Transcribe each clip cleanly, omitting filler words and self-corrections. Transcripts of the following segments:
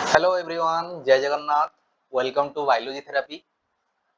Hello everyone, जय Jagannath. Welcome to biology therapy.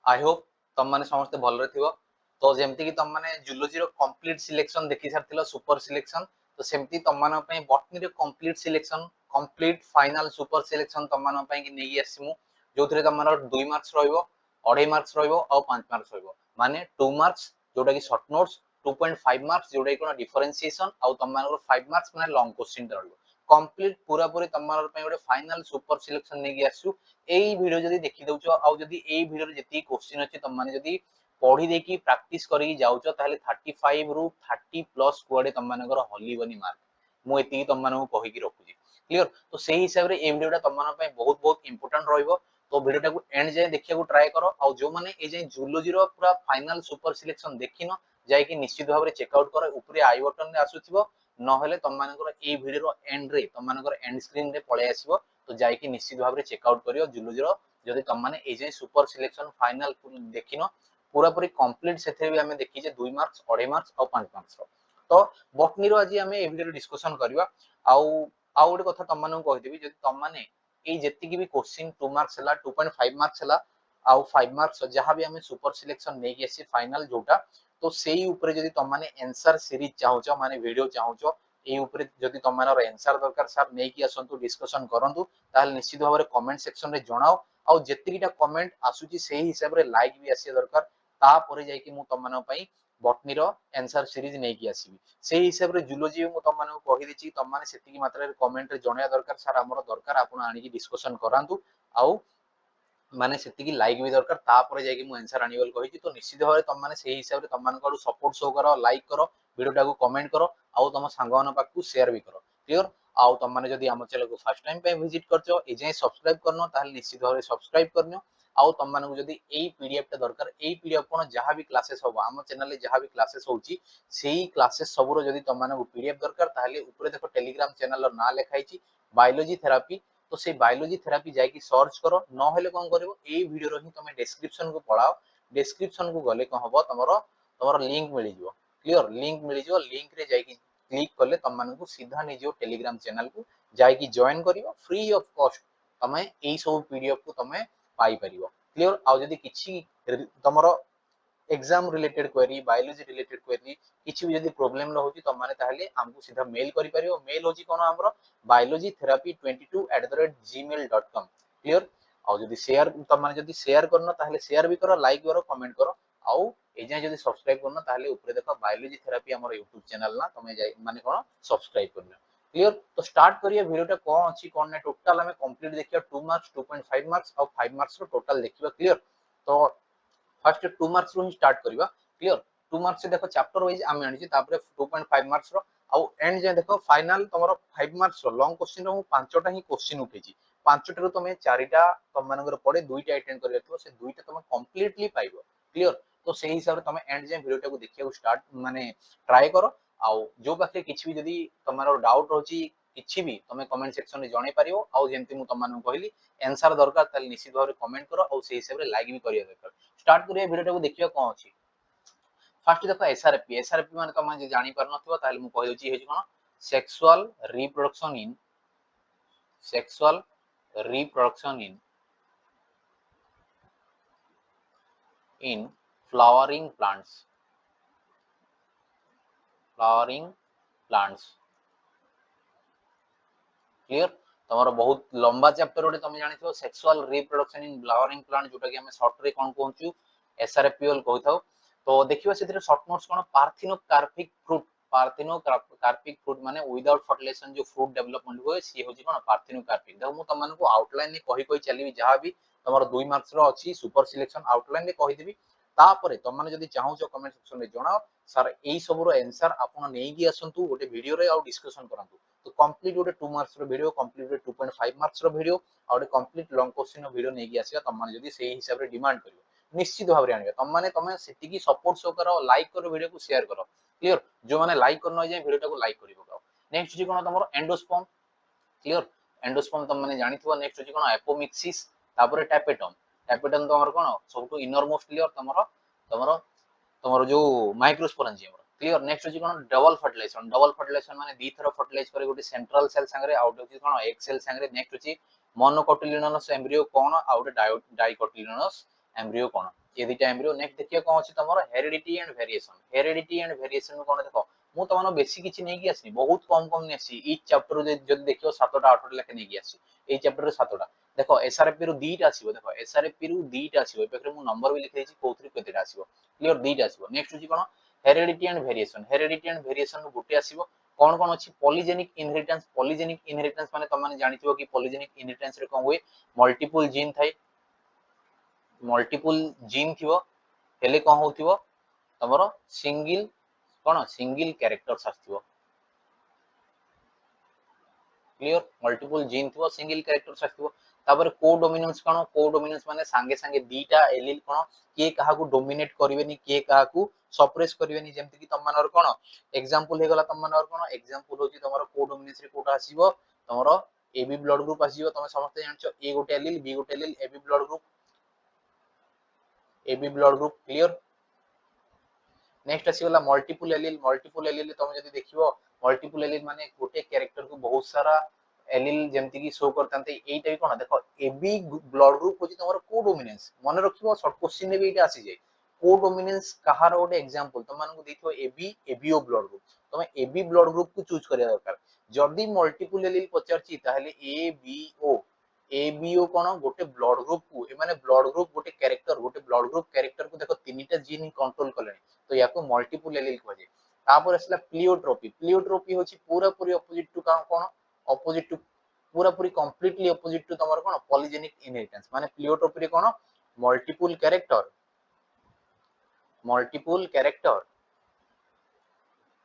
I hope तुम माने समस्त भलरे थिबो। तो जेमति कि तुम माने जूलॉजी रो कंप्लीट सिलेक्शन देखि सारथिलो, सुपर सिलेक्शन। तो सेमति तुम माने पई बॉटनी रो complete selection, complete final super selection तुम माने पई कि नेगी आसीमु, जोथरे तुम माने 2 मार्क्स रहइबो, 2.5 मार्क्स रहइबो और 5 मार्क्स रहइबो। माने 2 मार्क्स जोटा कि शॉर्ट नोट्स, 2.5 मार्क्स जोटा कि कोन डिफरेंशिएशन और तुम माने 5 मार्क्स माने लॉन्ग क्वेश्चन रहइबो। कंप्लीट पूरा पूरी तुम माने पई गोटे फाइनल सुपर सिलेक्शन नेगी आसु। एई वीडियो जदी देखि दउचो आ जदी एई वीडियो रे जति क्वेश्चन अछि तुम माने जदी पढ़ी देखि प्रैक्टिस करी जाउचो ताहले 35 रु 30 प्लस कुआडे तुम मानकर हलीबनी मार्क। मु एति तुम मानकु कहि कि रखुची। क्लियर? तो सेही हिसाब रे ए वीडियोटा तुम मान पई बहुत बहुत इंपोर्टेंट रहइबो। तो वीडियोटा को एंड जाय देखिया को ट्राई करो। आ जो माने ए जाय जूलॉजी रो पूरा फाइनल सुपर सिलेक्शन देखिनो, जाय कि निश्चित भाव रे चेकआउट करो। ऊपरे आई बटन रे आसुथिबो, नहेले तुम मानकर ए वीडियो रो एंड रे तुम मानकर एंड स्क्रीन रे पळे आसीबो। तो जाय कि निश्चित भाव रे चेकआउट करियो जूलॉजी रो। जदि तुम माने ए जाय सुपर सिलेक्शन फाइनल देखिनो, पूरा पूरी कंप्लीट सेथे भी हमें देखि जे 2 मार्क्स, 2.5 मार्क्स और 5 मार्क्स रो। तो बॉटनी रो आज हमें ए वीडियो रे डिस्कशन करबा। आउ गोटे कथा तुम मानकु कहि देबी, जदि तुम माने ए जेति कि भी क्वेश्चन 2 मार्क्स हला, 2.5 मार्क्स हला आउ 5 मार्क्स जहां भी हमें सुपर सिलेक्शन नेकी आसी फाइनल जोटा, तो सेही ऊपर जदि तुम माने आंसर सीरीज चाहुचो, माने वीडियो चाहुचो, ए ऊपर जदि तुम माने आंसर दरकार सर नेकी आसंतु डिस्कशन करंतु, ताहले निश्चित भाव रे कमेंट सेक्शन रे जणाओ। आउ जेतिकिटा कमेंट आसुची सेही हिसाब रे लाइक भी आसी दरकार। ता परे जाय कि मु तुम मानक पई बॉटनी रो आंसर सीरीज नेकी आसीबी। सेही हिसाब रे जूलॉजी मु तुम मानक कहि देची, तुम माने सेतिकी मात्रा रे कमेंट रे जणाया दरकार सर हमरो दरकार, आपण आनी कि डिस्कशन करांतु। आउ माने सेतिकी लाइक भी दरकार, तापर जाय कि मु आंसर आनी बोल कहिची। तो निश्चित भाव तुम माने सेही हिसाब रे तुम मानक आडू सपोर्ट शो करो, लाइक करो, वीडियोटा को कमेंट करो, आउ तुम सांगवान पाखु शेयर भी करो। क्लियर? आउ तुम माने जदि हम चैनल को फर्स्ट टाइम पे विजिट करछो, ए जे सब्सक्राइब करनो, ताहले निश्चित भाव सब्सक्राइब करनियो। आउ तुम मानक जदि एई पीडीएफ टा दरकार, एई पीडीएफ कोन जहां भी क्लासेस होबो हम चैनल रे, जहां भी क्लासेस होउची सेही क्लासेस सबरो जदि तुम मानक पीडीएफ दरकार, ताहले ऊपर देखो टेलीग्राम चैनल रो ना लेखाइची बायोलॉजी थेरापी। तो से बायोलॉजी थेरापी जाय कि सर्च करो, न हेले कोन करिवो एई वीडियो रो ही तुम डिस्क्रिप्शन को पढाओ। डिस्क्रिप्शन को गले कोन हबो, तमरो लिंक मिली जिवो। क्लियर? लिंक मिली जिवो, लिंक रे जाय कि क्लिक करले तुम मानकु सीधा नै जिवो टेलीग्राम चैनल को, जाय कि जॉइन करिवो फ्री ऑफ कॉस्ट। तमे एई सब पीडीएफ को तमे पाई परिवो। क्लियर? आ जदि किछि तमरो exam related query, biology related query, किछि भी जदि प्रॉब्लम रहउची त माने ताहले हमकु सीधा मेल करि परियो। मेल होची कोन हमरो biologytherapy22@gmail.com। क्लियर? आ जदि शेयर त माने जदि शेयर करनो ताहले शेयर भी करो, लाइक करो, कमेंट करो। आउ ए जाय जदि सब्सक्राइब करनो ताहले ऊपर देखो बायोलॉजी थेरापी हमर YouTube चैनल ना, तमे जाय माने कोन सब्सक्राइब करनो। क्लियर? तो स्टार्ट करिए वीडियोटा कोन अछि कोन नै टोटल हमें कंप्लीट देखियो। 2 मार्क्स, 2.5 मार्क्स और 5 मार्क्स रो टोटल देखिबा। क्लियर? तो फर्स्ट 2 मार्क्स रो ही स्टार्ट करिबा। क्लियर? 2 मार्क्स से देखो चैप्टर वाइज आमे आनिछि, तापरे 2.5 मार्क्स रो आउ एंड जे देखो फाइनल तमरो 5 मार्क्स रो लॉन्ग क्वेश्चन रो 5टा ही क्वेश्चन उठेछि। 5टा रो तमे 4टा तम मानकर पड़े, 2टा अटेंड करियो तो से 2टा तमे कंप्लीटली पाइबो। क्लियर? तो सेही हिसाब रे तमे एंड जे वीडियोटा को देखिया को स्टार्ट माने ट्राई करो। आउ जो पाखे किछि भी जदी तमरो डाउट होछि, किछि भी तमे कमेंट सेक्शन रे जणे पारियो। आउ जेंति मु तम मानक कहली आंसर दरकार ताले निश्चित भाव रे कमेंट करो, आउ सेही हिसाब रे लाइक भी करिया दरकार। स्टार्ट करिए वीडियो को देखिया कोन अछि। फर्स्ट देखो एसआरपी। एसआरपी माने तमे जे जानि पार नथिबो ताले मु कहि दोछि हेछि कोन, sexual reproduction in, sexual reproduction in flowering plants, flowering plants. Clear? तमरो बहुत लंबा चैप्टर ओटे तमे जानिथो sexual reproduction in flowering plant, जोटा कि हमें शॉर्ट रे कोन कहउछु एसआरपीएल कहथाउ। तो देखिबा सेतिर शॉर्ट नोट्स कोन पार्थिनोकार्पिक फ्रूट। पार्थिनोकार्पिक फ्रूट माने विदाउट फर्टिलाइजेशन जो फ्रूट डेवलपमेंट होय सी होची कोन पार्थिनोकार्पिक। देखो मु तम मानकु आउटलाइन ने कहि चलीबी, जहां भी तमरो 2 मार्क्स रो अछि सुपर सिलेक्शन आउटलाइन ने कहि देबी। तापरे तम माने जदि चाहूचो कमेंट सेक्शन रे जणाओ सर एई सब रो आंसर आपण नेकी आसंतु गोटे वीडियो रे आउ डिस्कशन करंतु। तो कंप्लीट गोटे 2 मार्क्स रो वीडियो, कंप्लीट 2.5 मार्क्स रो वीडियो आ गोटे कंप्लीट लॉन्ग क्वेश्चन रो वीडियो नेकी आसीबा। तम माने जदि सेही हिसाब रे डिमांड करियो निश्चित भाव रे आनिबा। तम सेतिकी सपोर्ट शो करो, लाइक करो, वीडियो को शेयर करो। क्लियर? जो माने लाइक करनो जाय वीडियो को लाइक करि पकाओ। नेक्स्ट जे कोन तमरो एंडोस्पर्म। क्लियर? एंडोस्पर्म तम माने जानिथबो। नेक्स्ट जे कोन एपोमिक्सिस, तापरे टैपेटम। टैपेटम तमरो कोन सबटु इनर मोस्ट लेयर तमरो तमरो तमरो जो माइक्रोस्पोरेंजियम। क्लियर नेक्स्ट होची कोन डबल फर्टिलाइजेशन माने दी थरो फर्टिलाइज करे गोटे सेंट्रल सेल संगे आउट होची कोन एक सेल संगे नेक्स्ट होची मोनोकोटिलिडोनस एम्ब्रियो कोन आउट डाइकोटिलिडोनस एम्ब्रियो कोन ये दिटा एम्ब्रियो नेक्स्ट देखिए कोन अछि तमरो हेरिडिटी एंड वेरिएशन कोन देखो मु तमनो बेसी किछि नै कि आसी बहुत कम कम नै आसी ई चैप्टर जदी देखियो 7टा 8टा लेके नै कि आसी ए चैप्टर रे 7टा देखो एसआरएफपी रु दीटा आसीबो देखो एसआरएफपी रु दीटा आसीबो एपे मु नंबर भी लिखै छि कोथरि केतेटा आसीबो क्लियर दीटा आसीबो नेक्स्ट होची कोन हेरिडिटी एंड वेरिएशन गुटे आसीबो कोन कोन अछि पॉलीजेनिक इनहेरिटेंस माने तम माने जानिथिबो कि पॉलीजेनिक इनहेरिटेंस रे कोन हुए मल्टीपल जीन थिबो हेले कोन होथिबो तमरो सिंगल कोन सिंगल कैरेक्टर्स आथिबो क्लियर मल्टीपल जीन थिबो सिंगल कैरेक्टर्स आथिबो तापर को डोमिनेंस माने संगे संगे दीटा एलील कोन के काहा को डोमिनेट करिवेनी के काहा को सप्रेस करिवेनी जेमति कि तम मानर कोन एग्जांपल हे गला तम मानर कोन एग्जांपल होची तमरो को डोमिनेंस रे कोटा आसीबो तमरो एबी ब्लड ग्रुप आसीबो तमे समस्त जानछो ए गोटे एलील बी गोटे allele AB blood group clear next आसीगला मल्टीपल एलील तमे जदी देखिबो मल्टीपल एलील माने गोटे कैरेक्टर को बहुत सारा एलील जेमति कि शो करतांते एइटा भी कोन देखो एबी ब्लड ग्रुप होची तमरो को डोमिनेंस मन रखिबो शॉर्ट क्वेश्चन ने भी एटा आसी जाय को डोमिनेंस कहार गोटे एग्जांपल तुम मानकु देखिबो एबी एबीओ ब्लड ग्रुप तमे एबी ब्लड ग्रुप को चूज करिया दरकार जदी मल्टीपल एलील पचारची ताहले एबीओ कोन गोटे ब्लड ग्रुप को ए माने ब्लड ग्रुप गोटे कैरेक्टर को देखो तीनटा जीन कंट्रोल करले तो याको मल्टीपल एलील कहजे तापर असला प्लियोट्रोपी होची पूरा पूरी अपोजिट टू कोन अपोजिट टू पूरा पूरी कंप्लीटली अपोजिट टू तमर कोन पॉलीजेनिक इनहेरिटेंस माने प्लियोट्रोपी रे कोन मल्टीपल कैरेक्टर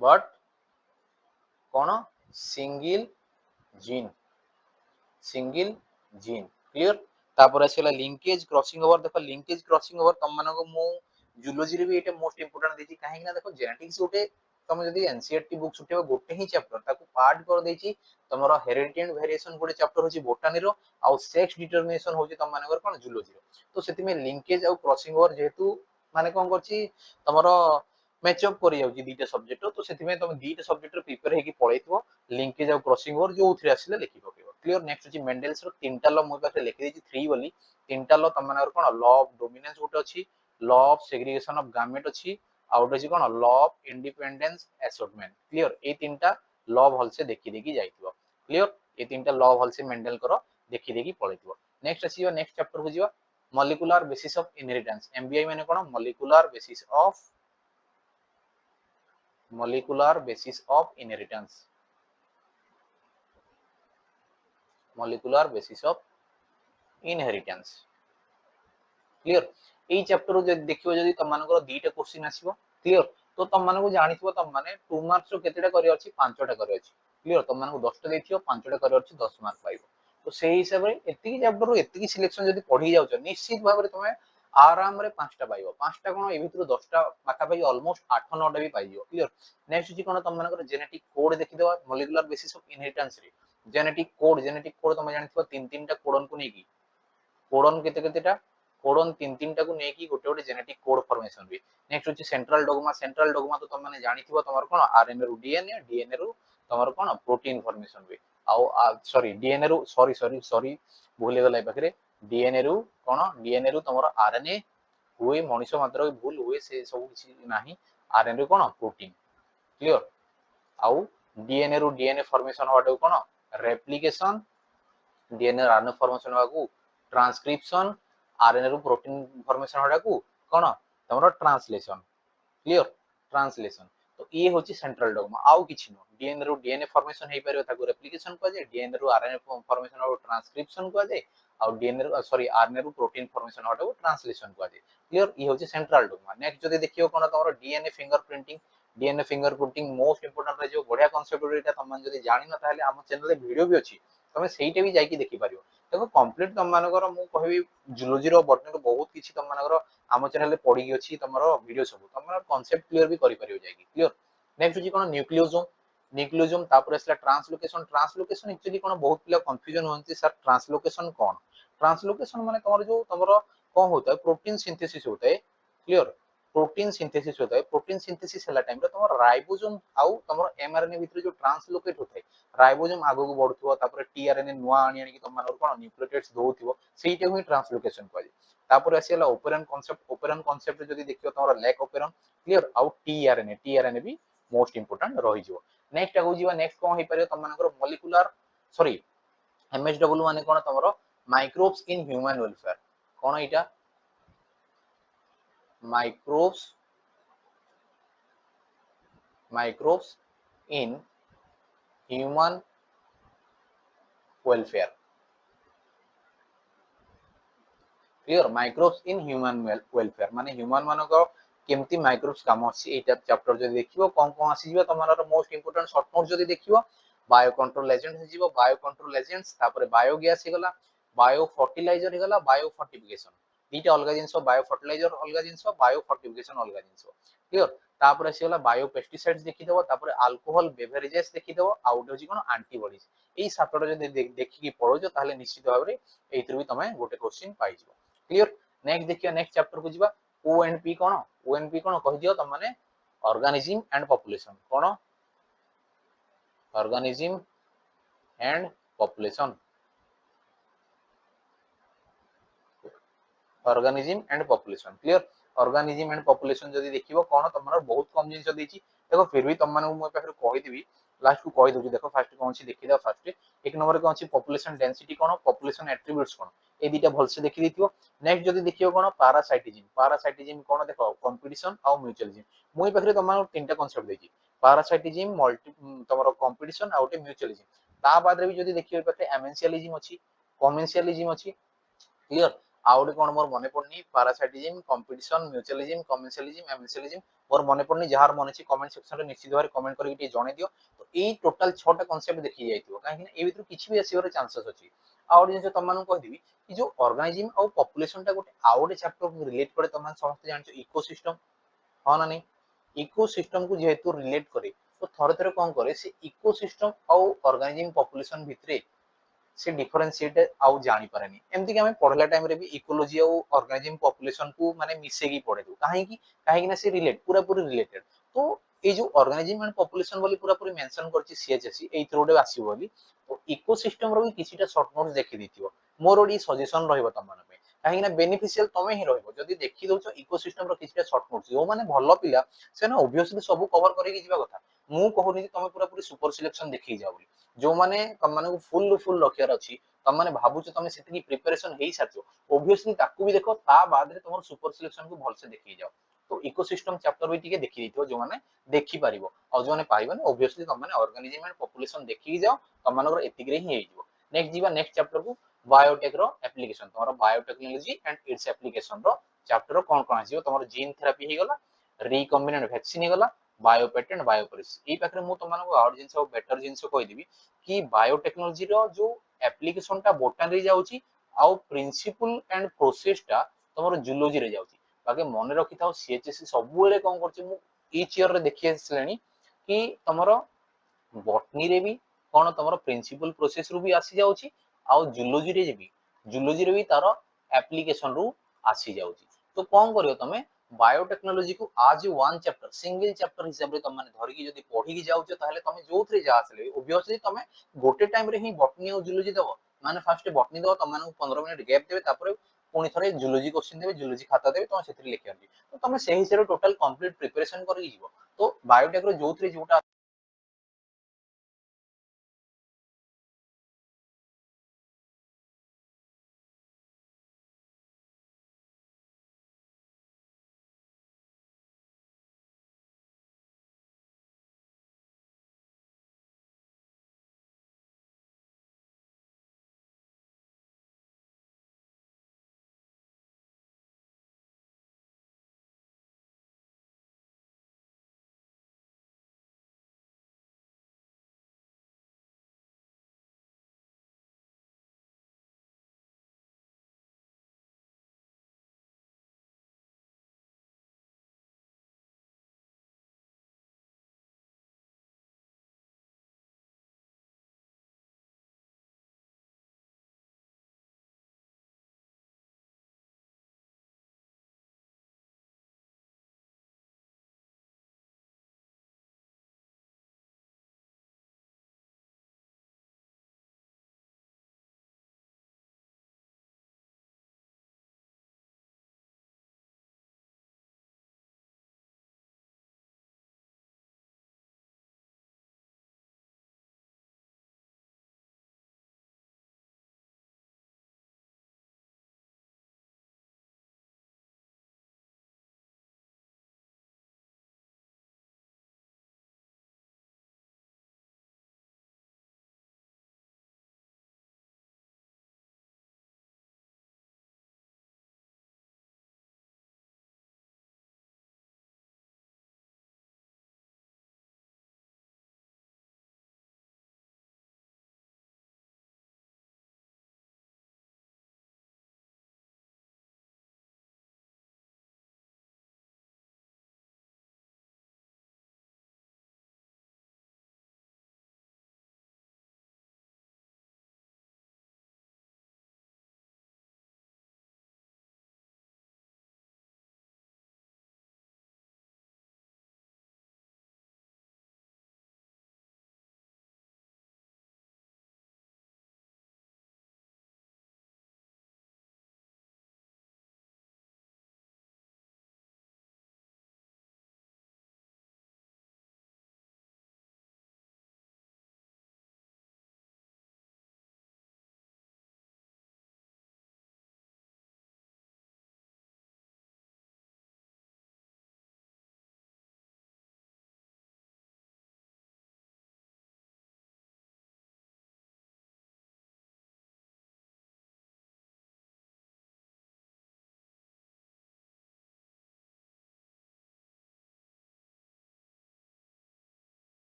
बट कोन सिंगल जीन क्लियर तापर आसीला लिंकेज क्रॉसिंग ओवर देखो लिंकेज क्रॉसिंग ओवर तम मानको मु जूलॉजी रे भी एटा मोस्ट इंपोर्टेंट देछि काहे ना देखो जेनेटिक्स गोटे तुम जदी एनसीईआरटी बुक्स उठेबो गोटे ही चैप्टर ताको पार्ट कर देछि तमरो हेरिडिटी एंड वेरिएशन गोटे चैप्टर होछि बोटानी रो आ सेक्स डिटरमिनेशन होछि तम मानकर कोन जूलॉजी रो तो सेति में लिंकेज आ क्रॉसिंग ओवर जेहेतु माने कोन करछि तमरो मैच अप करि जाउछि दीटा सब्जेक्ट तो सेति में तुम दीटा सब्जेक्ट रे प्रिपेयर हेकि पळैतबो लिंकेज आ क्रॉसिंग ओवर जो उथरे आसिले लिखि पकेबो क्लियर नेक्स्ट होछि मेंडेल्स रो तीनटा लॉ मो पाखे लिखि देछि 3 बोली तीनटा लॉ तम मानकर कोन लॉ ऑफ डोमिनेंस गोटे अछि law of segregation of gamete अछि आउट अछि कोन law of independence assortment clear ए तीनटा लॉ भलसे देखि देखि जाइतिबो क्लियर ए तीनटा लॉ भलसे मेंडल करो देखि देखि पळैतिबो नेक्स्ट आसीबो नेक्स्ट चैप्टर हो जिवो molecular basis of inheritance MBI माने कोन molecular basis of inheritance molecular basis of inheritance clear एई चैप्टर जे देखिबो जदी तम मानकर दीटा क्वेश्चन आसीबो क्लियर तो तम मानको जानिथिबो तम माने 2 मार्क्स रो केतेटा करि अछि 5टा करि अछि क्लियर तम मानको 10टा देथियो 5टा करि अछि 10 मार्क पाइबो तो सेही हिसाब रे एतिकी चैप्टर रो एतिकी सिलेक्शन जदी पढी जाउछ निश्चित भाव रे तमे आराम रे 5टा पाइबो 5टा कोन ए भितरु 10टा पाखा पाई ऑलमोस्ट 8 9 टा भी पाइजो क्लियर नेक्स्ट छि कोन तम मानकर जेनेटिक कोड देखि देबा मॉलिक्यूलर बेसिस ऑफ इनहेरिटेंस रे जेनेटिक कोड तमे जानिथिबो 3 टा कोडन को नेकी कोडन केते केतेटा कोडन 3 टा को नेकी गोटे गोटे जेनेटिक कोड फॉर्मेशन भी नेक्स्ट होची सेंट्रल डोग्मा तो तमने जानिथिबो तमर कोन आरएनए रु डीएनए रु तमर कोन प्रोटीन फॉर्मेशन भी आ सॉरी डीएनए रु सॉरी भूल गेलै पाखरे डीएनए रु तमर आरएनए हुए मनुष्य मात्र भूल हुए से सब किछि नाही आरएनए रु कोन प्रोटीन क्लियर आउ डीएनए रु डीएनए फॉर्मेशन होटो कोन रेप्लिकेशन डीएनए आरएनए फॉर्मेशन होगु ट्रांसक्रिप्शन आरएनए रु प्रोटीन फॉर्मेशन होटाकू कोन तमरो ट्रांसलेशन क्लियर ट्रांसलेशन तो ये होची सेंट्रल डोग्मा आउ किछि नो डीएनए रु डीएनए फॉर्मेशन हे परबो ताकू रेप्लिकेशन को जे डीएनए रु आरएनए फॉर्मेशन और ट्रांसक्रिप्शन को जे आउ डीएनए रु सॉरी आरएनए रु प्रोटीन फॉर्मेशन होटाकू ट्रांसलेशन को जे क्लियर ये होची सेंट्रल डोग्मा नेक्स्ट जदी देखियो कोन तमरो डीएनए फिंगरप्रिंटिंग मोस्ट इंपोर्टेंट रे जो बढ़िया कांसेप्ट एटा तमन जदी जानि न ताहले हम चैनल रे वीडियो भी अछि तमे सेहीटे भी जाई कि देखि पारियो देखो कंप्लीट तम मानकर मु कहबी जूलॉजी रो बॉटनी रो बहुत किछि तम मानकर आम चैनल रे पढी अछि तमरो वीडियो सब तम मानकर कांसेप्ट क्लियर भी करि पारियो जाई क्लियर नेक्स्ट होची कोन न्यूक्लियोसोम तापर असला ट्रांसलोकेशन एक्चुअली कोन बहुत पिला कंफ्यूजन होंती सर ट्रांसलोकेशन माने तमरो जो तमरो कोन होता है प्रोटीन सिंथेसिस होता है क्लियर प्रोटीन सिंथेसिस होता है प्रोटीन सिंथेसिस हला टाइम रे तमर राइबोसोम आउ तमर एमआरएनए भितर जो ट्रांसलोकेट होता है राइबोसोम आगो को बढ़ुथबो तापर टीआरएनए नुआ आनी आनी कि तम मानर कोन न्यूक्लियोटाइड्स दोथिबो सेइटे ही ट्रांसलोकेशन कहै तापर आसीला ओपेरन कांसेप्ट जदी देखियो तमर लैक ओपेरन क्लियर आउ टीआरएनए भी मोस्ट इंपोर्टेंट रहि जिवो नेक्स्ट आगो जीवा नेक्स्ट कोन हे परियो तम मानकर मॉलिक्यूलर सॉरी एमएसडब्ल्यू माने कोन तमरो microbes in human welfare cone Etah microbes microbes in human welfare clear microbes in human welfare माने ह्यूमन मानको केमती माइक्रोब्स काम अछि एटा चैप्टर जदी देखिबो कोन कोन आसी जिवो तमरा मोस्ट इंपोर्टेंट शॉर्ट नोट जदी देखिबो बायो कंट्रोल एजेंट हे जिवो बायो कंट्रोल एजेंट्स तापर बायो गैस हे गला बायो फर्टिलाइजर हे गला बायो फर्टिफिकेशन दीटा अलगा जिंसो बायो फर्टिलाइजर अलगा जिंसो बायो फर्टिफिकेशन अलगा जिंसो क्लियर तापर आसी गला बायो पेस्टिसाइड्स देखि देबो तापर अल्कोहल बेवरेजेस देखि देबो आउट होजी कोन एंटीबॉडीज एई सातटा जदी देखि की पढो ताहले निश्चित भाबरे एइथरु भी तमे गोटे क्वेश्चन पाइ जिवो क्लियर नेक्स्ट देखियो नेक्स्ट चैप्टर को जीवा ओएनपी कोन ओएनपी कोन कहि दियो त माने organism and population cone organism and population organism and population clear organism and population जदी देखिबो कोन तमरा बहुत कम जिंस देछि देखो फिर भी तम माने मो पाखर कहि देबी लास्ट को कहि दोछि देखो फर्स्ट कोन छी देखि दा फर्स्ट एक नंबर कोन छी पॉपुलेशन डेंसिटी कोन पॉपुलेशन एट्रिब्यूट्स कोन ए दीटा भल से देखि दिथियो नेक्स्ट जदी देखियो कोन पैरासाइटिज्म कोन देखो कंपटीशन आ म्यूचुअलिज्म मोई पाखरे तम माने तीनटा कांसेप्ट देछि पैरासाइटिज्म मल्टी तमरो कंपटीशन आ ओटे म्यूचुअलिज्म ता बाद रे भी जदी देखियो पाखरे एमेंशियलिज्म अछि कमेंशियलिज्म अछि क्लियर आउट कोन मोर मने पड़नी पैरासाइटिज्म कंपटीशन म्यूचुअलिज्म कमेंशियलिज्म एमेंशियलिज्म मोर मने पड़नी जहार मने छी कमेंट सेक्शन रे निश्चित भाबरे कमेंट करके टी जणे दियो तो ए टोटल 6टा कांसेप्ट देखि जाइतिबो काहे कि ए भितर किछि भी आसीवर चांसेस अछि आउट जिंस तम मानु कह दिबी कि जो ऑर्गेनिज्म और पॉपुलेशन टा गोटे आउट चैप्टर रिलेट करे तम समस्त जानछो इकोसिस्टम हां ना नहीं इकोसिस्टम को जेहेतु रिलेट करे तो थरे थरे कोन करे से इकोसिस्टम और ऑर्गेनिज्म पॉपुलेशन भितरे से डिफरेंशिएट आउ जानी पारेनी एमती कि हमें पढ़ला टाइम रे भी इकोलॉजी और ऑर्गेनिज्म पॉपुलेशन को माने मिसे की पढ़े दो काहे कि ना से रिलेट पूरा पूरी रिलेटेड तो ए जो ऑर्गेनिज्म एंड पॉपुलेशन बोली पूरा पूरी मेंशन करछि सीएचएससी एई थ्रोडे आसी बोली तो इकोसिस्टम रो भी किछिटा शॉर्ट नोट्स देखि दिथियो मोर ओडी सजेशन रहइबो तम मन पे काहे कि ना बेनिफिशियल तमे ही रहइबो जदी देखि दोछो इकोसिस्टम रो किछिटा शॉर्ट नोट्स जो माने भलो पिला से ना ऑब्वियसली सब कवर करिकि जीवा कथा मु कहूनी कि तमे पूरा पूरी सुपर सिलेक्शन देखि जाओ जो माने तम माने फुल फुल रखियार अछि तम माने भाबुछ तमे सेति प्रिपरेशन हेई साचो ऑब्वियसली ताकू भी देखो ता बाद रे तमर सुपर सिलेक्शन को भल से देखि जाओ तो इकोसिस्टम चैप्टर भी टिके देखि दिथियो जो माने देखि पारिबो और जो माने पाइबो ऑब्वियसली तम माने ऑर्गेनिज्म एंड पॉपुलेशन देखि जाओ तम मानकर एतिक रे ही हेई जिवो नेक्स्ट जीवा नेक्स्ट चैप्टर को बायोटेक रो एप्लीकेशन तमरो बायोटेक्नोलॉजी एंड इट्स एप्लीकेशन रो चैप्टर कोन कोन आसीबो तमरो जीन थेरेपी हे गला रिकॉम्बिनेंट वैक्सीन हे गला बायो पेटेंट बायोपरिस ए पाखरे मु तम मानको और जिंस बेटर जिंस कहि देबी कि बायोटेक्नोलॉजी रो जो एप्लीकेशन टा बोटनी रे जाउची आउ प्रिंसिपल एंड प्रोसेस टा तमरो जूलॉजी रे जाउची बाकी मने रखि थाओ सीएचएससी सब बेले कोन करची मु ईच ईयर रे देखि आसलेनी कि तमरो बॉटनी रे भी कोन तमरो प्रिंसिपल प्रोसेस रु भी आसी जाउची आउ जूलॉजी रे भी तारो एप्लीकेशन रु आसी जाउची तो कोन करियो तमे बायोटेक्नोलॉजी को आज वन चैप्टर सिंगल चैप्टर हिसाब रे तम माने धरि कि जदी पढी कि जाउछ ताहले तमे जोथरे जा आसले ऑब्वियसली तमे गोटे टाइम रे ही बॉटनी और जूलॉजी दबो माने फर्स्ट बॉटनी दबो तम माने 15 मिनिट गैप देबे तापर पुनी थरे जूलॉजी क्वेश्चन देबे जूलॉजी खाता देबे तमे सेथि लिखि आनबी तो तमे सेही हिसाब रे टोटल कंप्लीट प्रिपरेशन करि जिवो तो बायोटेक रो जोथरे जोटा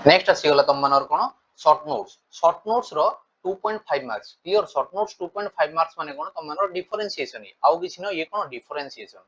नेक्स्ट आसीगला तुम मानर कोन शॉर्ट नोट्स रो 2.5 marks clear short notes 2.5 marks माने कोन तुम मानर डिफरेंशिएशन आउ किछि न ये कोन डिफरेंशिएशन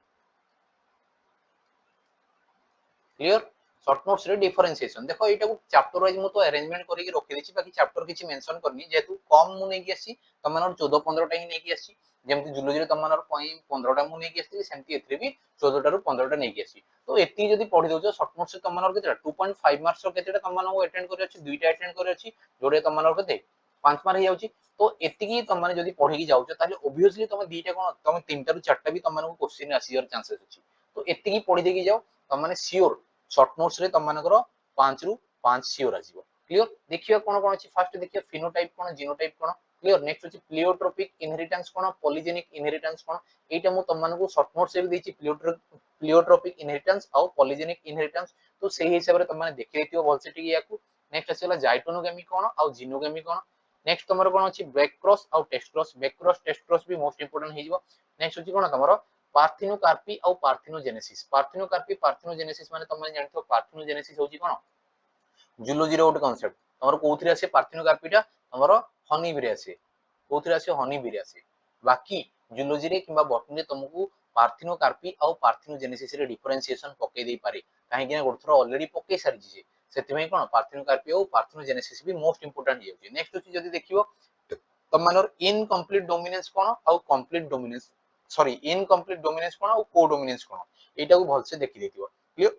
क्लियर शॉर्ट नोट्स रे डिफरेंशिएशन देखो एटा को चैप्टर वाइज मु तो अरेंजमेंट करिक रखि देछि बाकी चैप्टर किछि मेंशन करनी जेतु कम मु नै कि आसी तुम मानर 14 15 टा ही नै कि आसी जेमति जूलॉजी रे तुम मानर 15 टा मु नै कि आसी सेमति एथरे भी 14 टा रु 15 टा नै कि आसी तो एति जदी पढि दोछ शॉर्ट नोट्स तुम मानर केतेटा 2.5 मार्क्स रो केतेटा तुम मानर अटेंड करि अछि दुईटा अटेंड करि अछि जोडे तुम मानर केते 5 मार्क हे जाउची तो एतिकी तुम माने जदी पढि कि जाउछ ताले ऑब्वियसली तुम दीटा कोन तुम तीनटा रु चारटा भी तुम मानर क्वेश्चन आसीयर चांसेस अछि तो एतिकी पढि देकी जाओ तुम माने श्योर शॉर्ट नोट्स रे तुम मानकर 5 रु 5 श्योर आसीबो क्लियर देखियो कोन कोन अछि फर्स्ट देखियो फिनोटाइप कोन जीनोटाइप कोन क्लियर नेक्स्ट अछि प्लियोट्रोपिक इनहेरिटेंस कोन पॉलीजेनिक इनहेरिटेंस कोन एटा मु तुम मानको शॉर्ट नोट्स रे भी देछि प्लियोट्रोपिक इनहेरिटेंस और पॉलीजेनिक इनहेरिटेंस तो सेही हिसाब रे तुम माने देखि लेतियो बोलसे टिक याकू नेक्स्ट आसीला जाइटोनोगामी कोन और जीनोगामी कोन नेक्स्ट तुमरो कोन अछि बैक क्रॉस और टेस्ट क्रॉस भी मोस्ट इंपोर्टेंट हे जिवो नेक्स्ट अछि कोन तुमरो पार्थिनोकार्पी और पार्थिनोजेनेसिस माने तुम जानथो पार्थिनोजेनेसिस होची कोन जूलॉजी रे गोटे कांसेप्ट तमरो कोउथिरे आसे पार्थिनोकार्पीटा तमरो हनी बिरे आसे कोउथिरे आसे हनी बिरे आसे बाकी जूलॉजी रे किबा बॉटनी रे तुमको पार्थिनोकार्पी और पार्थिनोजेनेसिस रे डिफरेंशिएशन पके दे पारे काहे कि गोटे थरो ऑलरेडी पके सारि जे सेतिमे कोन पार्थिनोकार्पी और पार्थिनोजेनेसिस भी मोस्ट इंपोर्टेंट हे होची नेक्स्ट होची जदी देखिबो तम मानर इनकम्प्लीट डोमिनेंस कोन और complete dominance sorry incomplete dominance कोन और को डोमिनेंस कोन एटा को भलसे देखि देतिबो क्लियर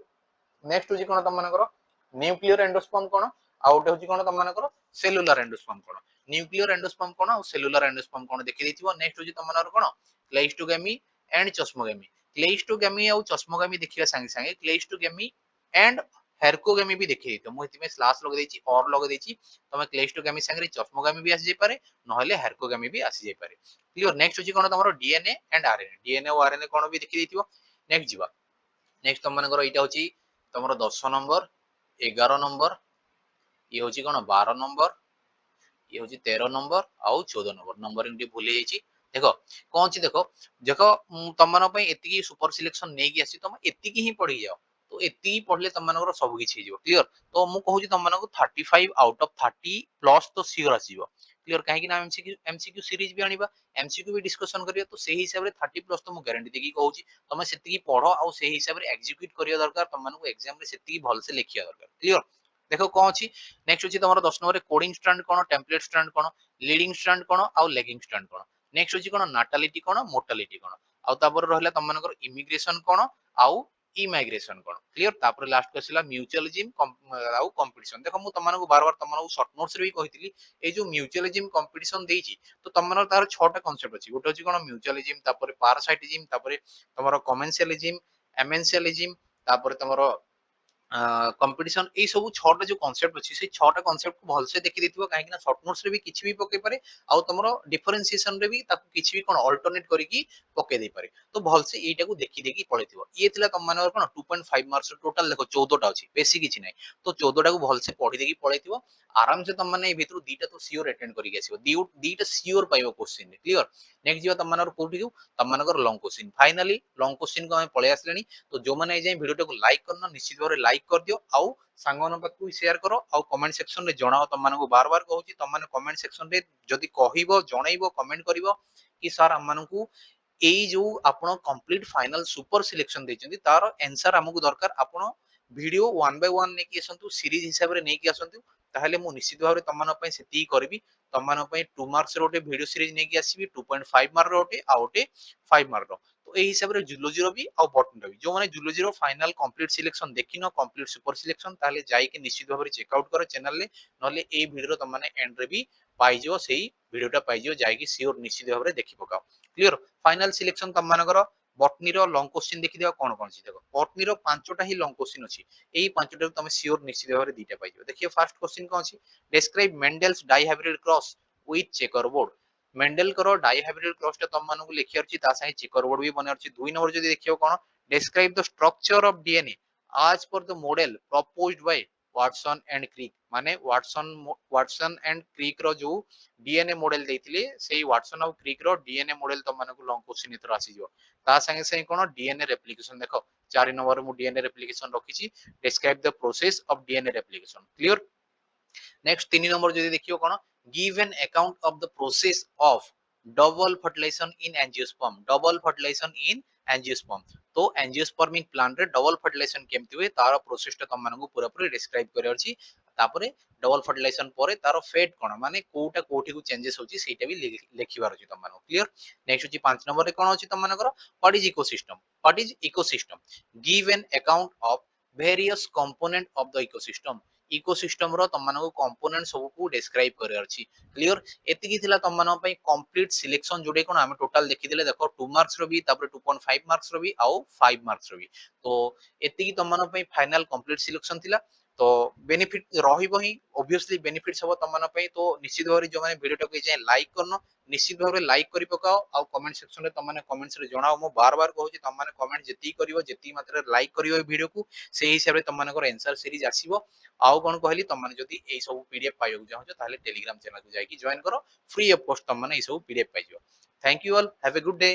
नेक्स्ट होची कोन तम मानकर न्यूक्लियर एंडोस्पर्म कोन आउट होची कोन तम मानकर सेलुलर एंडोस्पर्म कोन न्यूक्लियर एंडोस्पर्म कोन और सेलुलर एंडोस्पर्म कोन देखि देतिबो नेक्स्ट होची तम मानकर कोन क्लेइस्टोगामी एंड चस्मोगामी क्लेइस्टोगामी और चस्मोगामी देखिबा संगे संगे क्लेइस्टोगामी एंड हेरकोगामी भी देखि देतिबो मु इतिमे स्लैश लगे देछि और लगे देछि तमे क्लेइस्टोगामी संगे चस्मोगामी भी आसी जाय पारे नहले हेरकोगामी भी आसी जाय पारे क्लियर नेक्स्ट होची कोन तमरो डीएनए एंड आरएनए डीएनए और आरएनए कोन भी देखि देतिबो नेक्स्ट जीवा नेक्स्ट तुम मानकर एटा होची तमरो 10 नंबर 11 नंबर ये होची कोन 12 नंबर ये होची 13 नंबर आउ 14 नंबर नंबरिंग टी भूली जाईची देखो कोन छी देखो देखो तुम मानो पई एतिकी सुपर सिलेक्शन नै कि आसी तुम एतिकी ही पढ़ी जाओ तो एतिकी पढ़ले तुम मानकर सब किछि हिजो क्लियर तो मु कहू छी तुम मानको 35 आउट ऑफ 30 प्लस तो सियोर आसीबो क्लियर काहे कि ना एमसीक्यू सीरीज भी आनिबा एमसीक्यू भी डिस्कशन करियो तो सेही हिसाब रे 30 प्लस तो मु गारंटी देकी कहू छी तुम सेतिकी पढ़ो आ सेही हिसाब रे एग्जीक्यूट करियो दरकार तुम मानको एग्जाम रे सेतिकी भल से लिखिया दरकार क्लियर देखो कोन छी नेक्स्ट होची तमरो 10 नंबर रे कोडिंग स्ट्रैंड कोन टेम्पलेट स्ट्रैंड कोन लीडिंग स्ट्रैंड कोन आ लेगिंग स्ट्रैंड कोन नेक्स्ट होची कोन नाटालिटी कोन मोर्टालिटी कोन आ तापर रहला तम मानकर इमिग्रेशन कोन आ इमाइग्रेशन कोन क्लियर तापर लास्ट क्वेश्चन म्यूचुअलिज्म आ कंपटीशन देखो मु तम मानको बार बार तम मानको शॉर्ट नोट्स रे भी कहितली ए जो म्यूचुअलिज्म कंपटीशन देइची तो तम मानकर तार 6 टा कांसेप्ट अछि गोटे होची कोन म्यूचुअलिज्म तापर पारासाइटिज्म तापर तमरो कमेंशियलिज्म एमेंशियलिज्म तापर तमरो कंपटीशन ए सब छटा जो कांसेप्ट अछि से छटा कांसेप्ट को भल से देखि देतिबो काहे कि ना शॉर्ट नोट्स रे भी किछि भी पके पारे आ तमरो डिफरेंशिएशन रे भी ताकू किछि भी कोन अल्टरनेट करिकि पके दे पारे तो भल से एटा को देखि देखि पळेतिबो ये थिला तम मानकर कोन 2.5 मार्क्स टोटल देखो 14 टा अछि बेसी किछि नै तो 14 टा को भल से पढि देखि पळेतिबो आराम से तम माने ए भितरु दीटा तो श्योर अटेंड करिकि आसीबो दीटा श्योर पाइबो क्वेश्चन क्लियर नेक्स्ट जियो तम मानकर कोठी तम मानकर long question finally long question को हम पळे आसलेनी तो जो माने ए जे वीडियो को लाइक करना निश्चित भाव लाइक कर दियो आउ सांगन पाखु शेयर करो आउ कमेंट सेक्शन रे जणाओ तम मानको बार बार कहूची तम माने कमेंट सेक्शन रे जदी कहिबो जणाइबो कमेंट करिवो कि सर हम मानको एई जो आपण कंप्लीट फाइनल सुपर सिलेक्शन देचंदी तार आंसर हमकु दरकार आपण वीडियो 1 बाय 1 नेकी आसंतु सीरीज हिसाब रे नेकी आसंतु ताहले मु निश्चित भाव रे तम मान पई सेती करबी तम मान पई 2 मार्क्स रोटे वीडियो सीरीज नेकी आसीबी 2.5 मार्क रोटे आ ओटे 5 मार्क रो तो ए हिसाब रे जूलॉजी रो भी आ बॉटनी रो भी जो माने जूलॉजी रो फाइनल कंप्लीट सिलेक्शन देखिनो कंप्लीट सुपर सिलेक्शन ताहले जाई के निश्चित भाव रे चेक आउट करो चैनल ले नले ए वीडियो रो तम माने एंड रे भी पाई जो सेही वीडियोटा पाई जो जाई के सियोर निश्चित भाव रे देखि पकाओ क्लियर फाइनल सिलेक्शन तम मानकर बॉटनी रो लॉन्ग क्वेश्चन देखि दियो कोन कोन छी देखो बॉटनी रो पांचटा ही लॉन्ग क्वेश्चन अछि एई पांचटा तमे सियोर निश्चित भाव रे दीटा पाई जो देखियो फर्स्ट क्वेश्चन कोन अछि describe Mendel's dihybrid cross with checker board Mendel करो डाइहाइब्रिड क्रॉस ता तम मानकु लिखियर छी ता सही चेकर बोर्ड भी बने अछि दुई नंबर जदी देखियो कोन describe the structure of DNA as per the model proposed by Watson and Crick माने वाटसन एंड क्रिक रो जो डीएनए मॉडल देथिले सेही वाटसन और क्रिक रो डीएनए मॉडल तो मानको लॉन्ग क्वेश्चन इथर आसी जो ता संगे संगे कोन डीएनए रेप्लिकेशन देखो 4 नंबर मु डीएनए रेप्लिकेशन रखिछि describe the process of DNA replication clear next 3 number जदि देखियो कोन give an account of the process of double fertilization in angiosperm double fertilization in angiosperm तो एंजियोस्पर्म इन प्लांट रे double fertilization केमति हुए तार process टा तम मानकु पूरा पूरी डिस्क्राइब करे अछि तापरे डबल फर्टिलाइजेशन परे तार फेट कोन माने कोटा कोठी को चेंजेस होची सेटा भी लिखिबार अछि तम मानको क्लियर नेक्स्ट होची 5 नंबर रे कोन अछि तम मानकर what is ecosystem give an account of various component of the ecosystem ecosystem रो तम मानको कंपोनेंट सब को डिस्क्राइब करे अछि क्लियर एतिकी थिला तम मानको पई कंप्लीट सिलेक्शन जोडे कोन हम टोटल देखि देले देखो 2 मार्क्स रो भी तापर 2.5 मार्क्स रो भी आउ 5 मार्क्स रो भी तो एतिकी तम मानको पई फाइनल कंप्लीट सिलेक्शन थिला तो बेनिफिट रहिबो ही ऑब्वियसली बेनिफिट्स हो तम मानको पई तो निश्चित भाବରେ जो माने वीडियो टाको जे लाइक करनो निश्चित भाବରେ लाइक करि पकाओ आ कमेंट सेक्शन रे तम माने कमेंट्स रे जणाओ मो बार बार कहूची तम माने कमेंट जेती करिवो जेती मात्रा लाइक करिवो वीडियो को सेही हिसाब रे तम मानकर आंसर सीरीज आसीबो आउ कोन कहली तम माने जदी एई सब पीडीएफ पाइयो चाहो ताले टेलीग्राम चैनल को जाई कि जॉइन करो फ्री ऑफ कॉस्ट तम माने एई सब पीडीएफ पाइजो thank you all have a good day